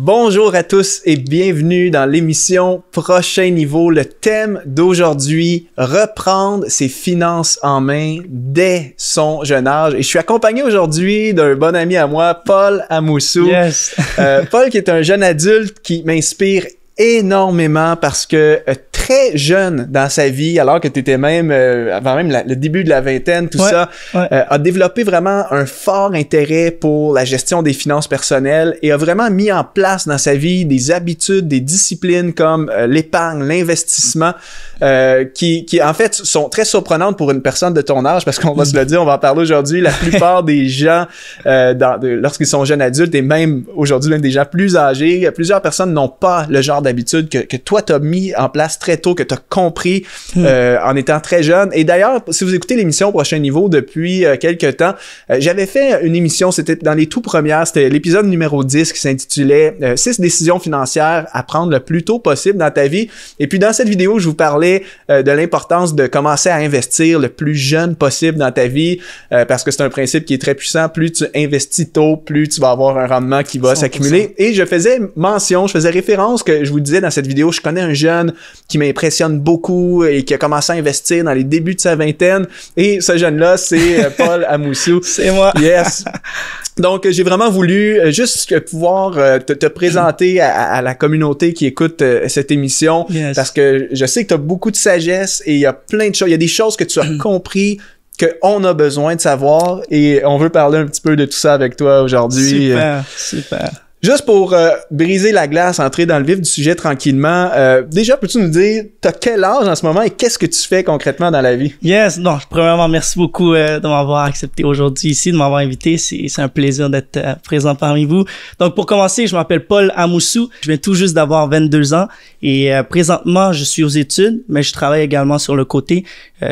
Bonjour à tous et bienvenue dans l'émission Prochain Niveau. Le thème d'aujourd'hui, reprendre ses finances en main dès son jeune âge. Et je suis accompagné aujourd'hui d'un bon ami à moi, Paul Amoussou. Yes. Paul qui est un jeune adulte qui m'inspire énormément parce que très jeune dans sa vie, alors que tu étais même, avant même le début de la vingtaine, tout ça, a développé vraiment un fort intérêt pour la gestion des finances personnelles et a vraiment mis en place dans sa vie des habitudes, des disciplines comme l'épargne, l'investissement, qui en fait sont très surprenantes pour une personne de ton âge parce qu'on va se le dire, on va en parler aujourd'hui, la plupart des gens, lorsqu'ils sont jeunes adultes et même aujourd'hui même des gens plus âgés, plusieurs personnes n'ont pas le genre d'habitude que toi t'as mis en place très tôt, que t'as compris en étant très jeune. Et d'ailleurs, si vous écoutez l'émission Prochain Niveau depuis quelques temps, j'avais fait une émission, c'était dans les tout premières, c'était l'épisode numéro 10 qui s'intitulait 6 décisions financières à prendre le plus tôt possible dans ta vie. Et puis dans cette vidéo, je vous parlais de l'importance de commencer à investir le plus jeune possible dans ta vie parce que c'est un principe qui est très puissant. Plus tu investis tôt, plus tu vas avoir un rendement qui va 100%. S'accumuler. Et je faisais référence que je vous disais dans cette vidéo, je connais un jeune qui m'impressionne beaucoup et qui a commencé à investir dans les débuts de sa vingtaine. Et ce jeune-là, c'est Paul Amoussou. C'est moi. Yes. Donc, j'ai vraiment voulu juste pouvoir te présenter à la communauté qui écoute cette émission. Yes. Parce que je sais que tu as beaucoup de sagesse et il y a plein de choses. Il y a des choses que tu as compris qu'on a besoin de savoir et on veut parler un petit peu de tout ça avec toi aujourd'hui. Super. Juste pour briser la glace, entrer dans le vif du sujet tranquillement, déjà, peux-tu nous dire, t'as quel âge en ce moment et qu'est-ce que tu fais concrètement dans la vie? Yes, non, premièrement, merci beaucoup de m'avoir accepté aujourd'hui ici, de m'avoir invité. C'est un plaisir d'être présent parmi vous. Donc, pour commencer, je m'appelle Paul Amoussou. Je viens tout juste d'avoir 22 ans et présentement, je suis aux études, mais je travaille également sur le côté.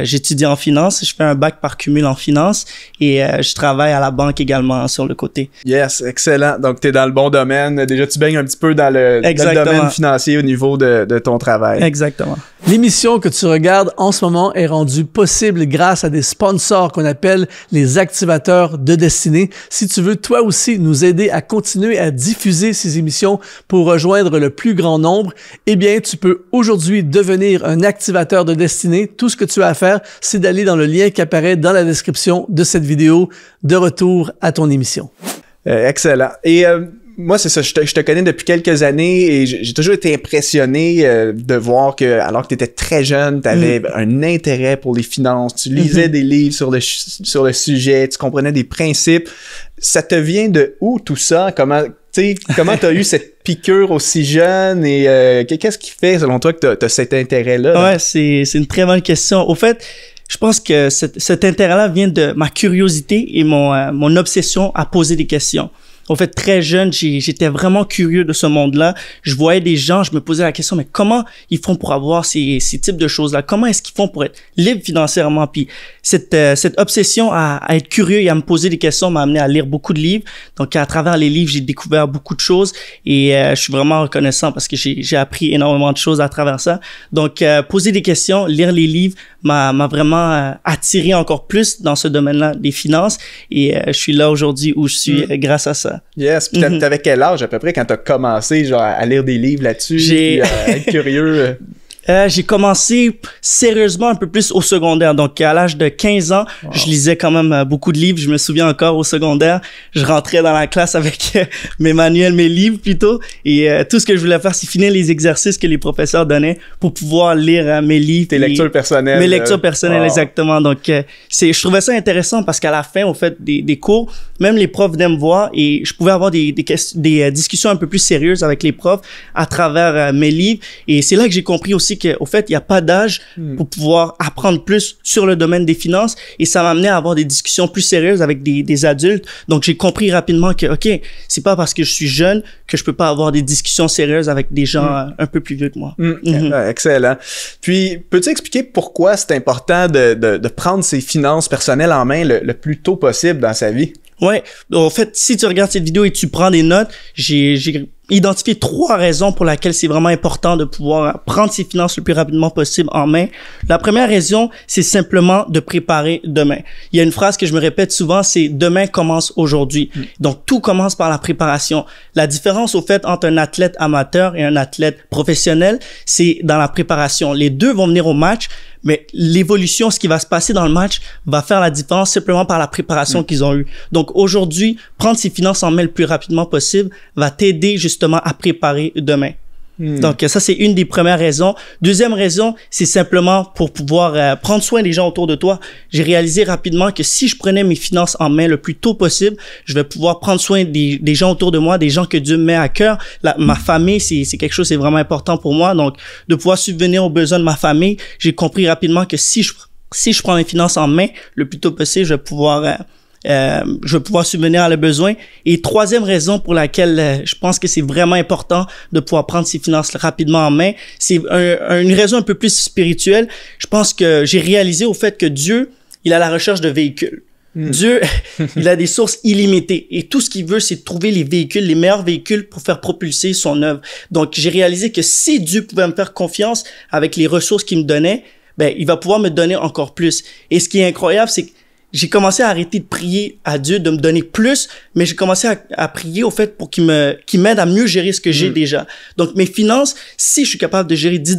J'étudie en finance, je fais un bac par cumul en finance et je travaille à la banque également sur le côté. Yes, excellent. Donc, t'es dans le bon domaine. Déjà, tu baignes un petit peu dans le domaine financier au niveau de ton travail. Exactement. L'émission que tu regardes en ce moment est rendue possible grâce à des sponsors qu'on appelle les activateurs de destinée. Si tu veux toi aussi nous aider à continuer à diffuser ces émissions pour rejoindre le plus grand nombre, eh bien, tu peux aujourd'hui devenir un activateur de destinée. Tout ce que tu as à faire, c'est d'aller dans le lien qui apparaît dans la description de cette vidéo. De retour à ton émission. Excellent. Et moi, c'est ça, je te connais depuis quelques années et j'ai toujours été impressionné de voir que, alors que tu étais très jeune, tu avais un intérêt pour les finances, tu lisais des livres sur le sujet, tu comprenais des principes. Ça te vient de où tout ça? Comment t'as eu cette piqûre aussi jeune et qu'est-ce qui fait, selon toi, que t'as cet intérêt-là? Ouais, c'est une très bonne question. Au fait, je pense que cet intérêt-là vient de ma curiosité et mon obsession à poser des questions. En fait, très jeune, j'étais vraiment curieux de ce monde-là. Je voyais des gens, je me posais la question, mais comment ils font pour avoir ces types de choses-là? Comment est-ce qu'ils font pour être libres financièrement? Puis cette obsession à être curieux et à me poser des questions m'a amené à lire beaucoup de livres. Donc, à travers les livres, j'ai découvert beaucoup de choses et je suis vraiment reconnaissant parce que j'ai appris énormément de choses à travers ça. Donc, poser des questions, lire les livres m'a vraiment attiré encore plus dans ce domaine-là des finances et je suis là aujourd'hui où je suis grâce à ça. Yes, puis t'avais quel âge à peu près quand t'as commencé genre à lire des livres là-dessus, à être curieux? J'ai commencé sérieusement un peu plus au secondaire. Donc, à l'âge de 15 ans, je lisais quand même beaucoup de livres. Je me souviens encore au secondaire, je rentrais dans la classe avec mes manuels, mes livres plutôt. Et tout ce que je voulais faire, c'est finir les exercices que les professeurs donnaient pour pouvoir lire mes livres. Tes lectures personnelles. Mes lectures personnelles, exactement. Donc, je trouvais ça intéressant parce qu'à la fin, au fait, des cours, même les profs venaient me voir et je pouvais avoir des discussions un peu plus sérieuses avec les profs à travers mes livres. Et c'est là que j'ai compris aussi qu'au fait, il n'y a pas d'âge pour pouvoir apprendre plus sur le domaine des finances et ça m'a amené à avoir des discussions plus sérieuses avec des adultes. Donc, j'ai compris rapidement que, OK, c'est pas parce que je suis jeune que je peux pas avoir des discussions sérieuses avec des gens un peu plus vieux que moi. Excellent. Puis, peux-tu expliquer pourquoi c'est important de prendre ses finances personnelles en main le plus tôt possible dans sa vie? Ouais. En fait, si tu regardes cette vidéo et tu prends des notes, identifier 3 raisons pour lesquelles c'est vraiment important de pouvoir prendre ses finances le plus rapidement possible en main. La première raison, c'est simplement de préparer demain. Il y a une phrase que je me répète souvent, c'est « demain commence aujourd'hui ». Donc, tout commence par la préparation. La différence, au fait, entre un athlète amateur et un athlète professionnel, c'est dans la préparation. Les deux vont venir au match, mais l'évolution, ce qui va se passer dans le match, va faire la différence simplement par la préparation qu'ils ont eue. Donc, aujourd'hui, prendre ses finances en main le plus rapidement possible va t'aider justement à préparer demain. Donc, ça, c'est une des premières raisons. Deuxième raison, c'est simplement pour pouvoir prendre soin des gens autour de toi. J'ai réalisé rapidement que si je prenais mes finances en main le plus tôt possible, je vais pouvoir prendre soin des gens autour de moi, des gens que Dieu me met à cœur. Ma famille, c'est quelque chose, c'est vraiment important pour moi. Donc, de pouvoir subvenir aux besoins de ma famille, j'ai compris rapidement que si je prends mes finances en main le plus tôt possible, je vais pouvoir subvenir à leurs besoins. Et troisième raison pour laquelle je pense que c'est vraiment important de pouvoir prendre ses finances rapidement en main, c'est une raison un peu plus spirituelle. Je pense que j'ai réalisé au fait que Dieu, il a la recherche de véhicules. Dieu, il a des sources illimitées et tout ce qu'il veut, c'est de trouver les véhicules, les meilleurs véhicules pour faire propulser son œuvre. Donc, j'ai réalisé que si Dieu pouvait me faire confiance avec les ressources qu'il me donnait, ben, il va pouvoir me donner encore plus. Et ce qui est incroyable, c'est que j'ai commencé à arrêter de prier à Dieu de me donner plus, mais j'ai commencé à prier au fait pour qu'il m'aide à mieux gérer ce que j'ai déjà. Donc, mes finances, si je suis capable de gérer $10,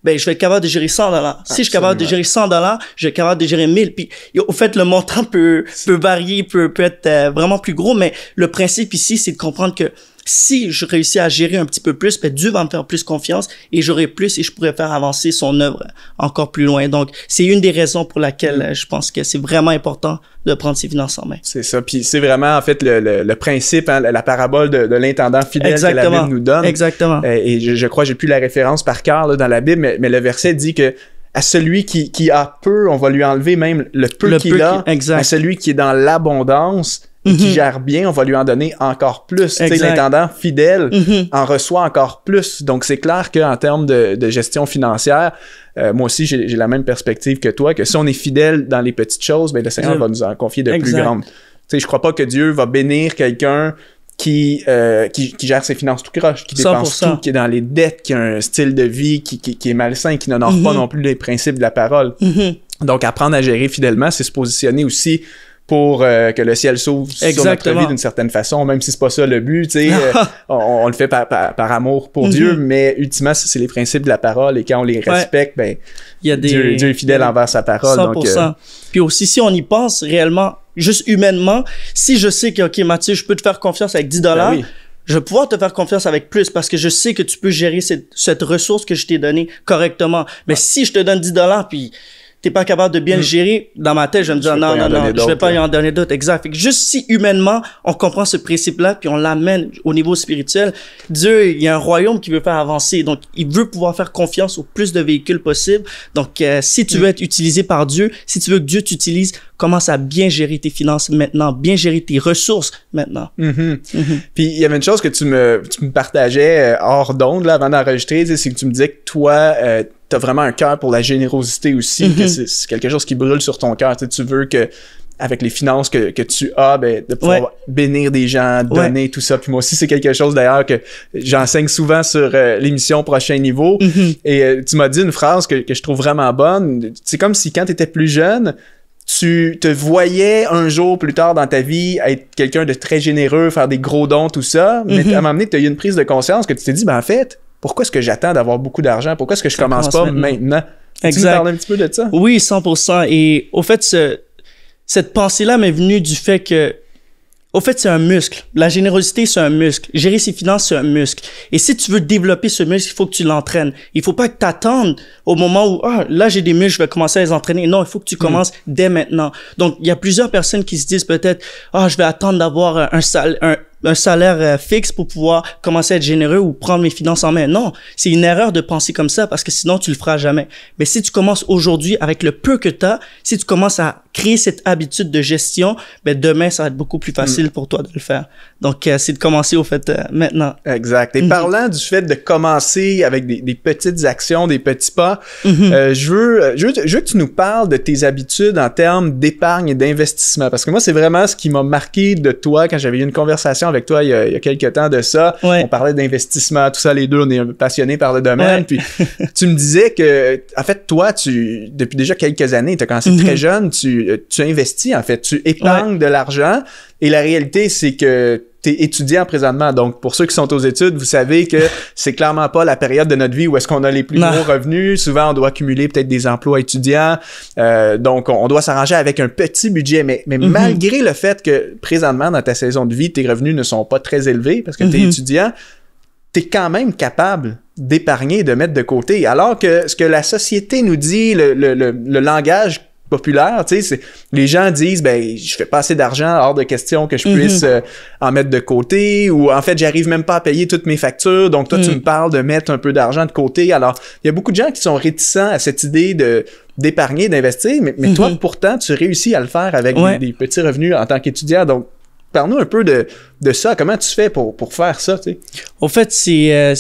ben, je vais être capable de gérer $100. Si je suis capable de gérer $100, je vais être capable de gérer 1000. Puis, au fait, le montant peut varier, peut être vraiment plus gros, mais le principe ici, c'est de comprendre que si je réussis à gérer un petit peu plus, ben Dieu va me faire plus confiance et j'aurai plus et je pourrai faire avancer son œuvre encore plus loin. Donc, c'est une des raisons pour laquelle je pense que c'est vraiment important de prendre ses finances en main. C'est ça. Puis c'est vraiment, en fait, le principe, hein, la parabole de l'intendant fidèle que la Bible nous donne. Exactement. Et je crois, j'ai plus la référence par cœur là, dans la Bible, mais le verset dit que à celui qui a peu, on va lui enlever même le peu qu'il a. Exact. À celui qui est dans l'abondance et qui gère bien, on va lui en donner encore plus. Tu sais, l'intendant fidèle en reçoit encore plus. Donc, c'est clair qu'en termes de gestion financière, moi aussi, j'ai la même perspective que toi, que si on est fidèle dans les petites choses, ben le Seigneur va nous en confier de plus grandes. Tu sais, je crois pas que Dieu va bénir quelqu'un qui gère ses finances tout croche, qui dépense 100%. Tout, qui est dans les dettes, qui a un style de vie qui est malsain, qui n'honore pas non plus les principes de la parole. Donc, apprendre à gérer fidèlement, c'est se positionner aussi pour que le ciel s'ouvre sur notre vie d'une certaine façon, même si c'est pas ça le but, tu sais, on le fait par amour pour Dieu, mais ultimement, c'est les principes de la parole et quand on les respecte, ben, Dieu est fidèle envers sa parole. 100%. Donc, puis aussi, si on y pense réellement, juste humainement, si je sais que, OK, Mathieu, je peux te faire confiance avec $10, ben oui, je vais pouvoir te faire confiance avec plus parce que je sais que tu peux gérer cette ressource que je t'ai donnée correctement. Mais si je te donne $10 puis t'es pas capable de bien le gérer, dans ma tête, je vais me dire non, je vais pas y en donner d'autres. Exact. Fait que juste si humainement, on comprend ce principe-là puis on l'amène au niveau spirituel, Dieu, il y a un royaume qui veut faire avancer. Donc, il veut pouvoir faire confiance au plus de véhicules possible. Donc, si tu veux être utilisé par Dieu, si tu veux que Dieu t'utilise, commence à bien gérer tes finances maintenant, bien gérer tes ressources maintenant. Puis, il y avait une chose que tu me partageais hors d'onde, là, avant d'enregistrer, c'est que tu me disais que toi, t'as vraiment un cœur pour la générosité aussi, que c'est quelque chose qui brûle sur ton cœur. Tu veux que avec les finances que tu as, ben, de pouvoir bénir des gens, donner tout ça. Puis moi aussi, c'est quelque chose d'ailleurs que j'enseigne souvent sur l'émission Prochain Niveau. Et tu m'as dit une phrase que je trouve vraiment bonne. C'est comme si quand tu étais plus jeune, tu te voyais un jour plus tard dans ta vie être quelqu'un de très généreux, faire des gros dons, tout ça. Mais à un moment donné, tu as eu une prise de conscience que tu t'es dit, ben en fait, pourquoi est-ce que j'attends d'avoir beaucoup d'argent? Pourquoi est-ce que je commence pas maintenant? Tu me parles un petit peu de ça? Oui, 100%. Et au fait, cette pensée-là m'est venue du fait que, au fait, c'est un muscle. La générosité, c'est un muscle. Gérer ses finances, c'est un muscle. Et si tu veux développer ce muscle, il faut que tu l'entraînes. Il faut pas que tu attendes au moment où, là, j'ai des muscles, je vais commencer à les entraîner. Non, il faut que tu commences dès maintenant. Donc, il y a plusieurs personnes qui se disent peut-être, je vais attendre d'avoir un salaire fixe pour pouvoir commencer à être généreux ou prendre mes finances en main. Non, c'est une erreur de penser comme ça parce que sinon, tu le feras jamais. Mais si tu commences aujourd'hui avec le peu que tu as, si tu commences à créer cette habitude de gestion, ben demain, ça va être beaucoup plus facile pour toi de le faire. Donc, c'est de commencer au fait maintenant. Exact. Et parlant du fait de commencer avec des petites actions, des petits pas, je veux que tu nous parles de tes habitudes en termes d'épargne et d'investissement. Parce que moi, c'est vraiment ce qui m'a marqué de toi quand j'avais eu une conversation avec toi il y a quelques temps de ça. On parlait d'investissement, tout ça, les deux, on est passionnés par le domaine. Puis tu me disais que, en fait, toi, depuis déjà quelques années, tu as commencé très jeune, tu investis, en fait, tu épargnes de l'argent. Et la réalité, c'est que t'es étudiant présentement. Donc, pour ceux qui sont aux études, vous savez que c'est clairement pas la période de notre vie où est-ce qu'on a les plus gros revenus. Souvent, on doit cumuler peut-être des emplois étudiants. Donc, on doit s'arranger avec un petit budget. Mais malgré le fait que présentement, dans ta saison de vie, tes revenus ne sont pas très élevés parce que t'es étudiant, t'es quand même capable d'épargner, de mettre de côté. Alors que ce que la société nous dit, le langage populaire, tu sais, les gens disent ben je fais pas assez d'argent, hors de question que je puisse en mettre de côté, ou en fait j'arrive même pas à payer toutes mes factures, donc toi tu me parles de mettre un peu d'argent de côté. Alors il y a beaucoup de gens qui sont réticents à cette idée d'épargner, d'investir, mais toi pourtant tu réussis à le faire avec des petits revenus en tant qu'étudiant. Donc parle-nous un peu de ça. Comment tu fais pour faire ça, tu sais? Au fait, c'est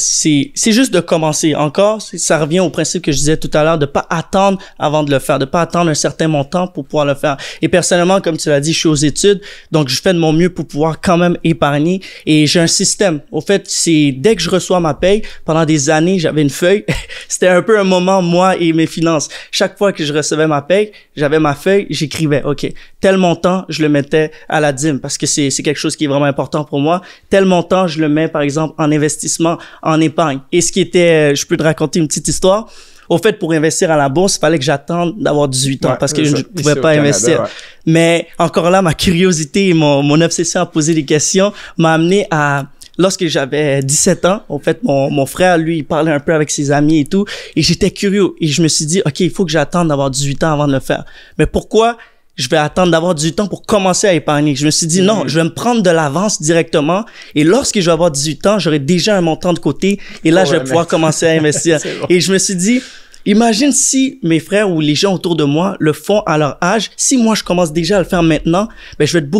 juste de commencer. Encore, ça revient au principe que je disais tout à l'heure, de pas attendre avant de le faire, de pas attendre un certain montant pour pouvoir le faire. Et personnellement, comme tu l'as dit, je suis aux études, donc je fais de mon mieux pour pouvoir quand même épargner. Et j'ai un système. Au fait, c'est dès que je reçois ma paye, pendant des années, j'avais une feuille. C'était un peu un moment, moi et mes finances. Chaque fois que je recevais ma paye, j'avais ma feuille, j'écrivais, OK, tel montant, je le mettais à la dîme parce que c'est quelque chose qui est vraiment important pour moi. Tel montant, je le mets, par exemple, en investissement, en épargne. Et ce qui était, je peux te raconter une petite histoire. Au fait, pour investir à la bourse, il fallait que j'attende d'avoir 18 ans parce que je ne pouvais pas investir. Mais encore là, ma curiosité et mon obsession à poser des questions m'a amené à... Lorsque j'avais 17 ans, en fait, mon frère, lui, il parlait un peu avec ses amis et tout. Et j'étais curieux. Et je me suis dit, OK, il faut que j'attende d'avoir 18 ans avant de le faire. Mais pourquoi je vais attendre d'avoir 18 ans pour commencer à épargner? Je me suis dit, non, je vais me prendre de l'avance directement. Et lorsque je vais avoir 18 ans, j'aurai déjà un montant de côté. Et là, je vais pouvoir commencer à investir. Bon. Et je me suis dit, imagine si mes frères ou les gens autour de moi le font à leur âge. Si moi, je commence déjà à le faire maintenant, ben, je vais être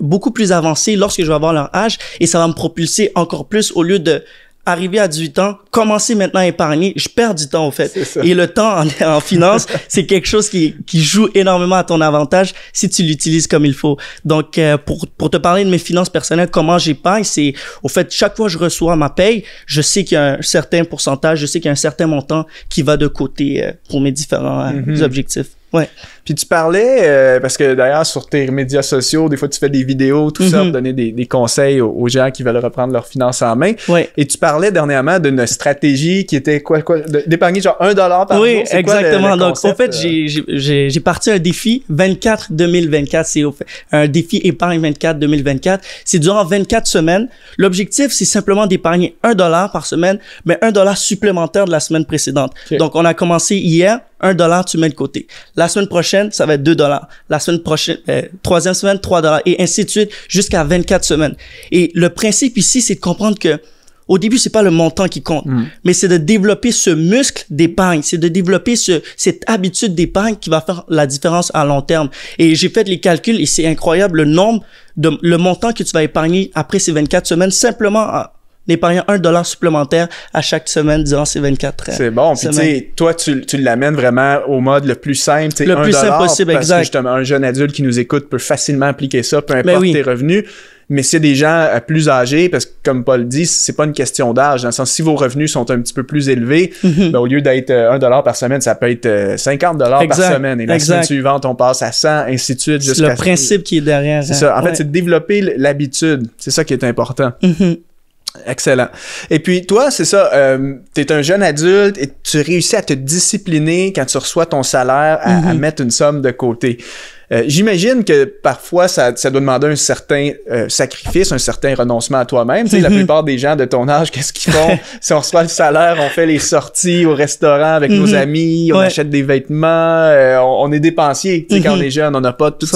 beaucoup plus avancé lorsque je vais avoir leur âge et ça va me propulser encore plus au lieu de arriver à 18 ans, commencer maintenant à épargner, je perds du temps, au fait. Et le temps en finance, c'est quelque chose qui joue énormément à ton avantage si tu l'utilises comme il faut. Donc, pour te parler de mes finances personnelles, comment j'épargne, c'est, au fait, chaque fois que je reçois ma paye, je sais qu'il y a un certain pourcentage, je sais qu'il y a un certain montant qui va de côté pour mes différents objectifs. Ouais. Puis tu parlais, parce que d'ailleurs sur tes médias sociaux, des fois tu fais des vidéos, tout ça, pour donner des conseils aux gens qui veulent reprendre leurs finances en main. Ouais. Et tu parlais dernièrement d'une stratégie qui était quoi d'épargner genre $1 par jour. Oui, exactement. Donc en fait, j'ai parti un défi 24-2024. C'est un défi épargne 24-2024. C'est durant 24 semaines. L'objectif, c'est simplement d'épargner $1 par semaine, mais $1 supplémentaire de la semaine précédente. Okay. Donc on a commencé hier. $1, tu mets de côté. La semaine prochaine, ça va être $2. La semaine prochaine, troisième semaine, $3 et ainsi de suite jusqu'à 24 semaines. Et le principe ici, c'est de comprendre que au début, c'est pas le montant qui compte, mais c'est de développer ce muscle d'épargne, c'est de développer cette habitude d'épargne qui va faire la différence à long terme. Et j'ai fait les calculs et c'est incroyable le montant que tu vas épargner après ces 24 semaines simplement d'épargner $1 supplémentaire à chaque semaine durant ces 24 semaines. C'est bon. Puis tu sais, toi, tu l'amènes vraiment au mode le plus simple. Le plus simple possible, parce exact. Que justement, un jeune adulte qui nous écoute peut facilement appliquer ça, peu importe tes revenus. Mais c'est des gens plus âgés, parce que comme Paul dit, c'est pas une question d'âge. Dans le sens, si vos revenus sont un petit peu plus élevés, ben, au lieu d'être $1 par semaine, ça peut être $50 par semaine. Et la semaine suivante, on passe à 100, ainsi de suite. C'est le principe qui est derrière. C'est ça. En fait, c'est de développer l'habitude. C'est ça qui est important. Excellent. Et puis toi, c'est ça, t'es un jeune adulte et tu réussis à te discipliner quand tu reçois ton salaire à mettre une somme de côté. J'imagine que parfois, ça doit demander un certain sacrifice, un certain renoncement à toi-même. Tu sais, la plupart des gens de ton âge, qu'est-ce qu'ils font? Si on reçoit le salaire, on fait les sorties au restaurant avec nos amis, on achète des vêtements, on est dépensier. Tu sais, quand on est jeune, on n'a pas toute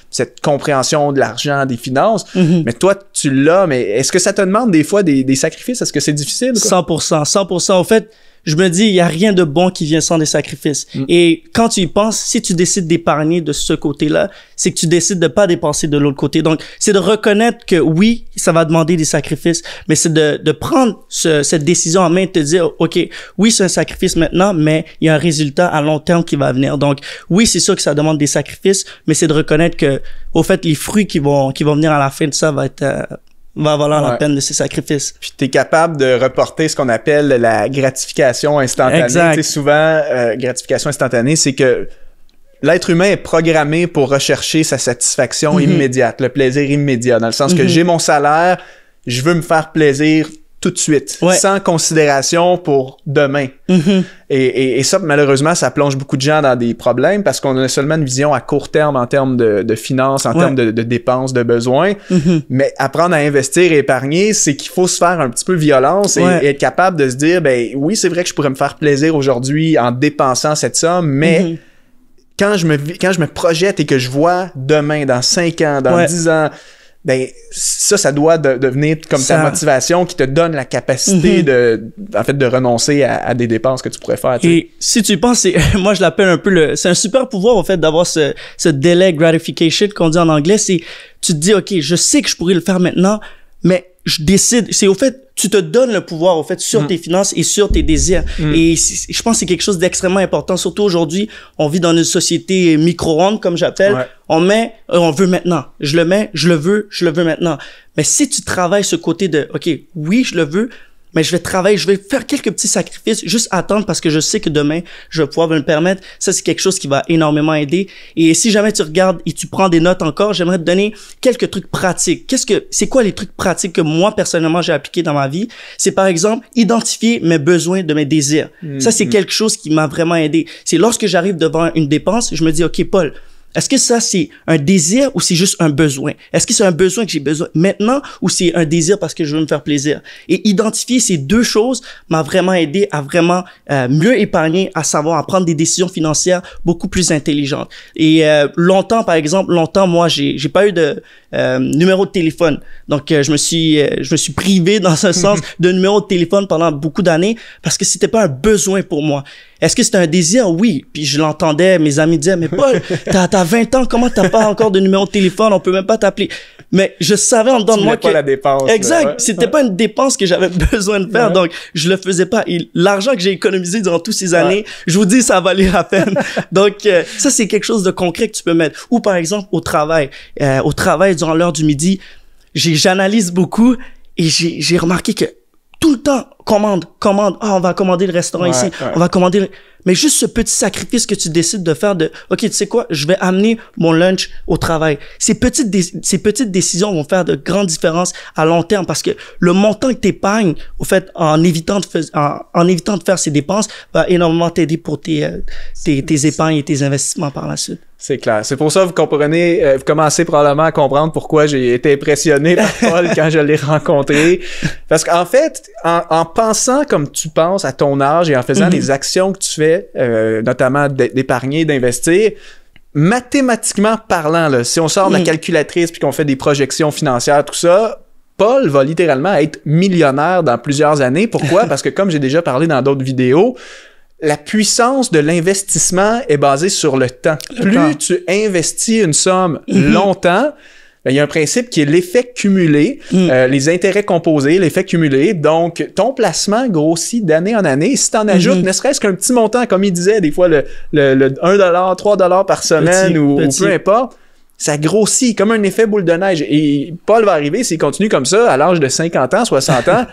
cette compréhension de l'argent, des finances. Mais toi, tu l'as, mais est-ce que ça te demande des fois des sacrifices? Est-ce que c'est difficile? Quoi? 100%. En fait, je me dis, il y a rien de bon qui vient sans des sacrifices. Et quand tu y penses, si tu décides d'épargner de ce côté-là, c'est que tu décides de pas dépenser de l'autre côté. Donc, c'est de reconnaître que oui, ça va demander des sacrifices, mais c'est de prendre cette décision en main et de te dire, OK, oui, c'est un sacrifice maintenant, mais il y a un résultat à long terme qui va venir. Donc, oui, c'est sûr que ça demande des sacrifices, mais c'est de reconnaître que, au fait, les fruits qui vont venir à la fin de ça va être va valoir la peine de ces sacrifices. Puis t'es capable de reporter ce qu'on appelle la gratification instantanée. Exact. Tu sais, souvent, gratification instantanée, c'est que l'être humain est programmé pour rechercher sa satisfaction immédiate, le plaisir immédiat, dans le sens que j'ai mon salaire, je veux me faire plaisir tout de suite, sans considération pour demain. Et ça, malheureusement, ça plonge beaucoup de gens dans des problèmes parce qu'on a seulement une vision à court terme en termes de finances, en termes de dépenses, de besoins. Mais apprendre à investir et épargner, c'est qu'il faut se faire un petit peu violence et être capable de se dire, ben oui, c'est vrai que je pourrais me faire plaisir aujourd'hui en dépensant cette somme, mais quand je me projette et que je vois demain, dans 5 ans, dans 10 ans, ben ça doit devenir comme ta motivation qui te donne la capacité de renoncer à des dépenses que tu pourrais faire. Tu sais. Et si tu y penses, moi je l'appelle un peu c'est un super pouvoir en fait d'avoir ce delay gratification qu'on dit en anglais. C'est tu te dis ok, je sais que je pourrais le faire maintenant, mais je décide. C'est au fait tu te donnes le pouvoir, au fait, sur tes finances et sur tes désirs. Et je pense que c'est quelque chose d'extrêmement important. Surtout aujourd'hui, on vit dans une société micro-ondes, comme j'appelle. On veut maintenant. Je le mets, je le veux maintenant. Mais si tu travailles ce côté de, OK, oui, je le veux, mais je vais travailler, je vais faire quelques petits sacrifices, juste attendre parce que je sais que demain, je vais pouvoir me le permettre. Ça, c'est quelque chose qui va énormément aider. Et si jamais tu regardes et tu prends des notes encore, j'aimerais te donner quelques trucs pratiques. C'est quoi les trucs pratiques que moi, personnellement, j'ai appliqués dans ma vie? C'est par exemple, identifier mes besoins de mes désirs. Ça, c'est quelque chose qui m'a vraiment aidé. C'est lorsque j'arrive devant une dépense, je me dis, OK, Paul, est-ce que ça, c'est un désir ou c'est juste un besoin? Est-ce que c'est un besoin que j'ai besoin maintenant ou c'est un désir parce que je veux me faire plaisir? Et identifier ces deux choses m'a vraiment aidé à vraiment mieux épargner, à savoir, à prendre des décisions financières beaucoup plus intelligentes. Et longtemps, moi, j'ai pas eu de numéro de téléphone. Donc, je me suis privé dans un sens de numéro de téléphone pendant beaucoup d'années parce que c'était pas un besoin pour moi. Est-ce que c'était un désir? Oui. Puis je l'entendais, mes amis disaient, mais Paul, t'as 20 ans, comment t'as pas encore de numéro de téléphone? On peut même pas t'appeler. Mais je savais en dedans de moi que... pas la dépense. Exact. C'était pas une dépense que j'avais besoin de faire. Donc, je le faisais pas. Et l'argent que j'ai économisé durant toutes ces années, je vous dis, ça a valu la peine. Donc, ça, c'est quelque chose de concret que tu peux mettre. Ou par exemple, au travail, durant l'heure du midi, j'analyse beaucoup et j'ai remarqué que tout le temps, commande. On va commander le restaurant ici. On va commander... Mais juste ce petit sacrifice que tu décides de faire OK, tu sais quoi? Je vais amener mon lunch au travail. Ces petites décisions vont faire de grandes différences à long terme parce que le montant que tu épargnes, au fait, en évitant de faire ces dépenses, va énormément t'aider pour tes épargnes et tes investissements par la suite. C'est clair. C'est pour ça que vous commencez probablement à comprendre pourquoi j'ai été impressionné par Paul quand je l'ai rencontré. Parce qu'en fait, en pensant comme tu penses à ton âge et en faisant les actions que tu fais, notamment d'épargner, d'investir, mathématiquement parlant, là, si on sort de la calculatrice puis qu'on fait des projections financières, tout ça, Paul va littéralement être millionnaire dans plusieurs années. Pourquoi? Parce que comme j'ai déjà parlé dans d'autres vidéos, la puissance de l'investissement est basée sur le temps. Plus tu investis une somme longtemps, il y a un principe qui est l'effet cumulé, les intérêts composés, l'effet cumulé. Donc, ton placement grossit d'année en année. Si tu en ajoutes ne serait-ce qu'un petit montant, comme il disait, des fois le 1$, 3$ par semaine ou peu importe, ça grossit comme un effet boule de neige. Et Paul va arriver, s'il continue comme ça, à l'âge de 50 ans, 60 ans,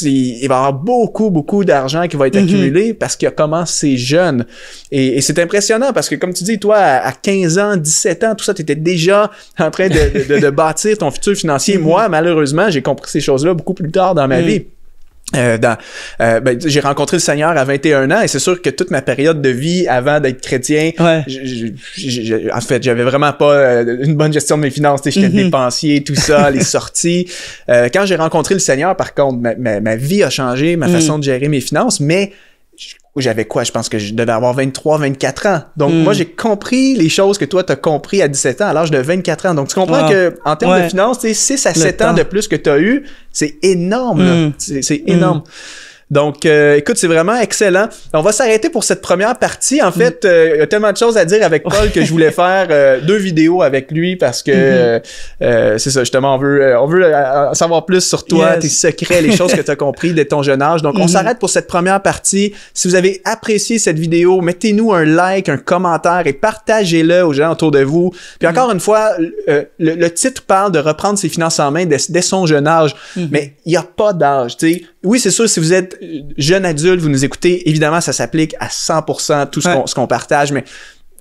il va y avoir beaucoup d'argent qui va être accumulé parce qu'il a commencé jeune. Et c'est impressionnant parce que, comme tu dis, toi, à 15 ans, 17 ans, tout ça, tu étais déjà en train de bâtir ton futur financier. Moi, malheureusement, j'ai compris ces choses-là beaucoup plus tard dans ma vie. J'ai rencontré le Seigneur à 21 ans et c'est sûr que toute ma période de vie avant d'être chrétien, en fait, j'avais vraiment pas une bonne gestion de mes finances. J'étais dépensier, tout ça, les sorties. Quand j'ai rencontré le Seigneur, par contre, ma vie a changé, ma façon de gérer mes finances, mais j'avais quoi? Je pense que je devais avoir 23, 24 ans. Donc, moi, j'ai compris les choses que toi, t'as compris à 17 ans, à l'âge de 24 ans. Donc, tu comprends que en termes de finances, 6 à 7 ans de plus que t'as eu, c'est énorme, là. C'est énorme. Donc, écoute, c'est vraiment excellent. On va s'arrêter pour cette première partie. En fait, il y a tellement de choses à dire avec Paul que je voulais faire 2 vidéos avec lui parce que c'est ça, justement, on veut en savoir plus sur toi, tes secrets, les choses que tu as compris dès ton jeune âge. Donc, on s'arrête pour cette première partie. Si vous avez apprécié cette vidéo, mettez-nous un like, un commentaire et partagez-le aux gens autour de vous. Puis encore une fois, le titre parle de reprendre ses finances en main dès son jeune âge, mais il n'y a pas d'âge, tu sais. Oui, c'est sûr, si vous êtes jeune adulte, vous nous écoutez, évidemment, ça s'applique à 100% tout ce qu'on partage, mais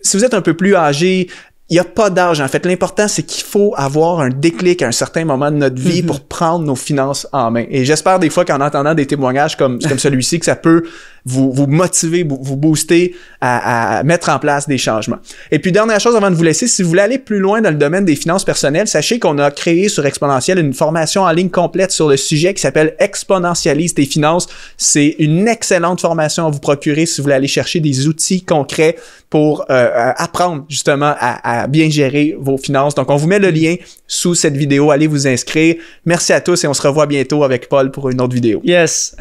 si vous êtes un peu plus âgé, il n'y a pas d'âge, en fait. L'important, c'est qu'il faut avoir un déclic à un certain moment de notre vie pour prendre nos finances en main. Et j'espère des fois qu'en entendant des témoignages comme celui-ci, que ça peut vous motiver, vous booster à mettre en place des changements. Et puis, dernière chose avant de vous laisser, si vous voulez aller plus loin dans le domaine des finances personnelles, sachez qu'on a créé sur Exponentiel une formation en ligne complète sur le sujet qui s'appelle Exponentialise tes finances. C'est une excellente formation à vous procurer si vous voulez aller chercher des outils concrets pour apprendre justement à bien gérer vos finances. Donc, on vous met le lien sous cette vidéo. Allez vous inscrire. Merci à tous et on se revoit bientôt avec Paul pour une autre vidéo. Yes!